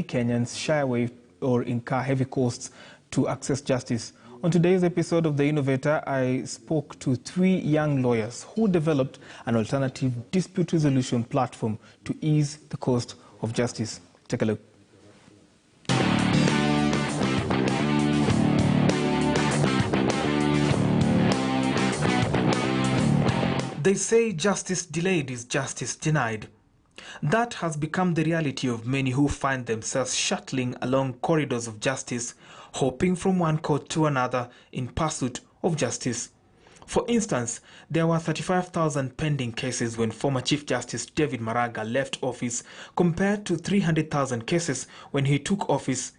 Kenyans shy away or incur heavy costs to access justice. On today's episode of The Innovator, I spoke to 3 young lawyers who developed an alternative dispute resolution platform to ease the cost of justice. Take a look. They say justice delayed is justice denied. That has become the reality of many who find themselves shuttling along corridors of justice, hopping from one court to another in pursuit of justice. For instance, there were 35,000 pending cases when former Chief Justice David Maraga left office, compared to 300,000 cases when he took office.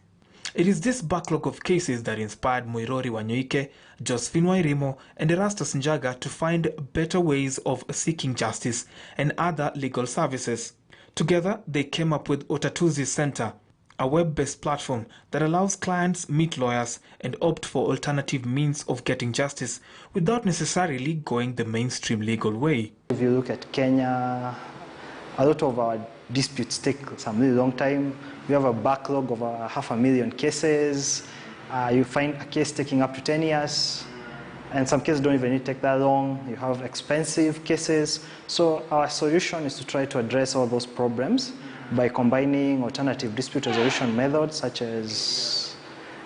It is this backlog of cases that inspired Muirori Wanyoike, Josephine Wairimo, and Erastus Njaga to find better ways of seeking justice and other legal services. Together, they came up with Utatuzi Center, a web-based platform that allows clients meet lawyers and opt for alternative means of getting justice without necessarily going the mainstream legal way. If you look at Kenya, a lot of our disputes take some really long time. We have a backlog of 500,000 cases. You find a case taking up to 10 years, and some cases don't even need to take that long. You have expensive cases. So our solution is to try to address all those problems by combining alternative dispute resolution methods such as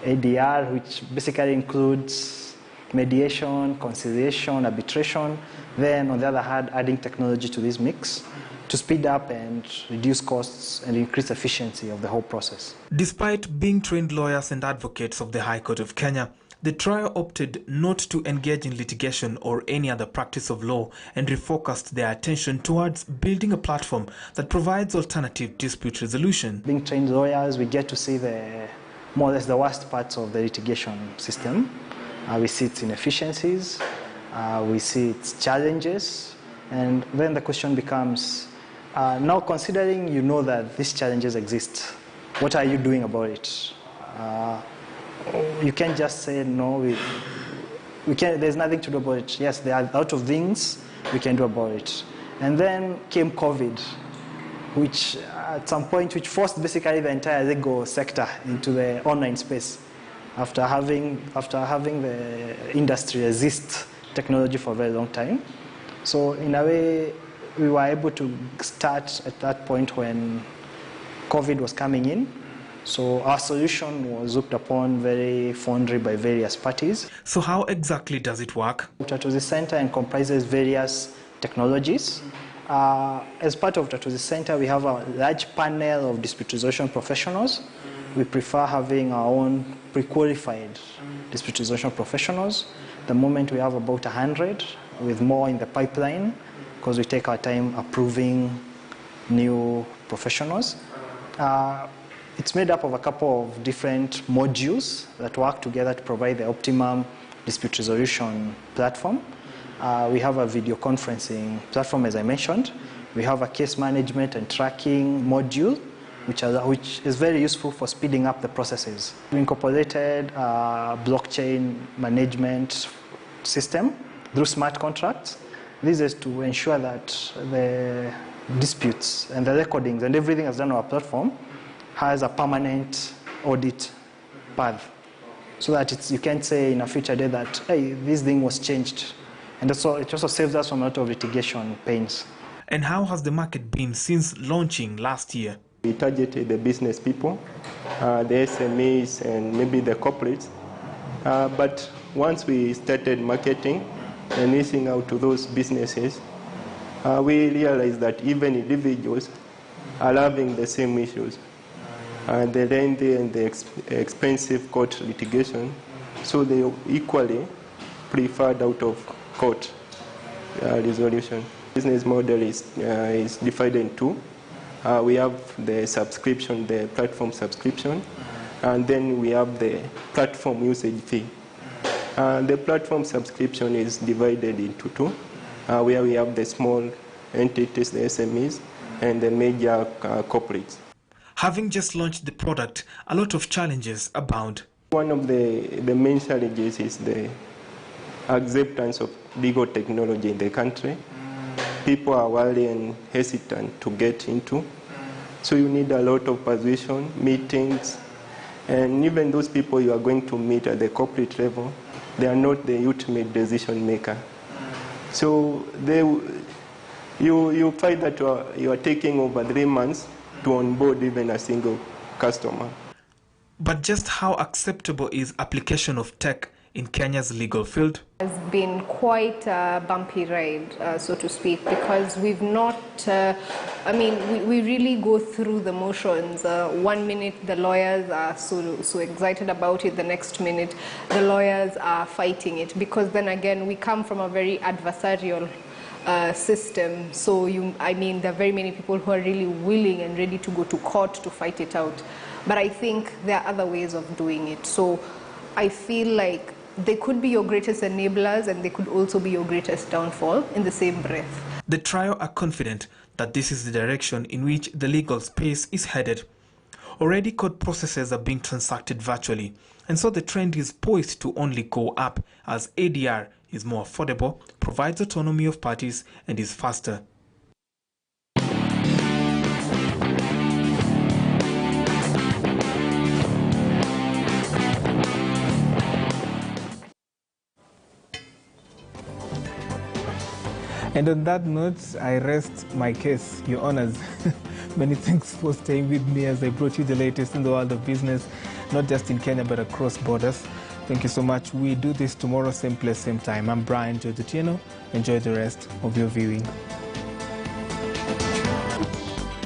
ADR, which basically includes mediation, conciliation, arbitration. Then on the other hand, adding technology to this mix to speed up and reduce costs and increase efficiency of the whole process. Despite being trained lawyers and advocates of the High Court of Kenya, the trio opted not to engage in litigation or any other practice of law and refocused their attention towards building a platform that provides alternative dispute resolution. Being trained lawyers, we get to see more or less the worst parts of the litigation system. We see its inefficiencies, we see its challenges, and then the question becomes, now considering you know that these challenges exist, what are you doing about it? You can't just say, no, we can't, there's nothing to do about it. Yes, there are a lot of things we can do about it. And then came COVID, which at some point, which forced basically the entire legal sector into the online space after having the industry resist technology for a very long time. So in a way, we were able to start at that point when COVID was coming in. So our solution was looked upon very fondly by various parties. So how exactly does it work? Utatuzi Center comprises various technologies. As part of Utatuzi Center, we have a large panel of dispute resolution professionals. We prefer having our own pre-qualified dispute resolution professionals. The moment we have about 100, with more in the pipeline, because we take our time approving new professionals. It's made up of a couple of different modules that work together to provide the optimum dispute resolution platform. We have a video conferencing platform, as I mentioned. We have a case management and tracking module, which is very useful for speeding up the processes. We incorporated a blockchain management system through smart contracts. This is to ensure that the disputes and the recordings and everything that's done on our platform has a permanent audit path, so that you can't say in a future day that, hey, this thing was changed. And it also saves us from a lot of litigation pains. And how has the market been since launching last year? We targeted the business people, the SMEs, and maybe the corporates. But once we started marketing and reaching out to those businesses, we realized that even individuals are having the same issues. The lengthy and the expensive court litigation, so they equally preferred out of court resolution. Business model is divided in two. We have the subscription, the platform subscription, and then we have the platform usage fee. The platform subscription is divided into two, where we have the small entities, the SMEs, and the major corporates. Having just launched the product, a lot of challenges abound. One of the main challenges is the acceptance of legal technology in the country. People are worried and hesitant to get into. So you need a lot of persuasion, meetings, and even those people you are going to meet at the corporate level, they are not the ultimate decision maker. So you find that you are taking over 3 months to onboard even a single customer. But just how acceptable is application of tech in Kenya's legal field? It's been quite a bumpy ride, so to speak, because we've not, we really go through the motions. 1 minute the lawyers are so excited about it, the next minute the lawyers are fighting it, because then again we come from a very adversarial system. So there are very many people who are really willing and ready to go to court to fight it out. But I think there are other ways of doing it. So I feel like they could be your greatest enablers and they could also be your greatest downfall in the same breath. The trio are confident that this is the direction in which the legal space is headed. Already court processes are being transacted virtually, and so the trend is poised to only go up as ADR is more affordable, provides autonomy of parties, and is faster. And on that note, I rest my case, Your Honors. Many thanks for staying with me as I brought you the latest in the world of business, not just in Kenya, but across borders. Thank you so much. We do this tomorrow, same place, same time. I'm Brian Joe Dutieno. Enjoy the rest of your viewing.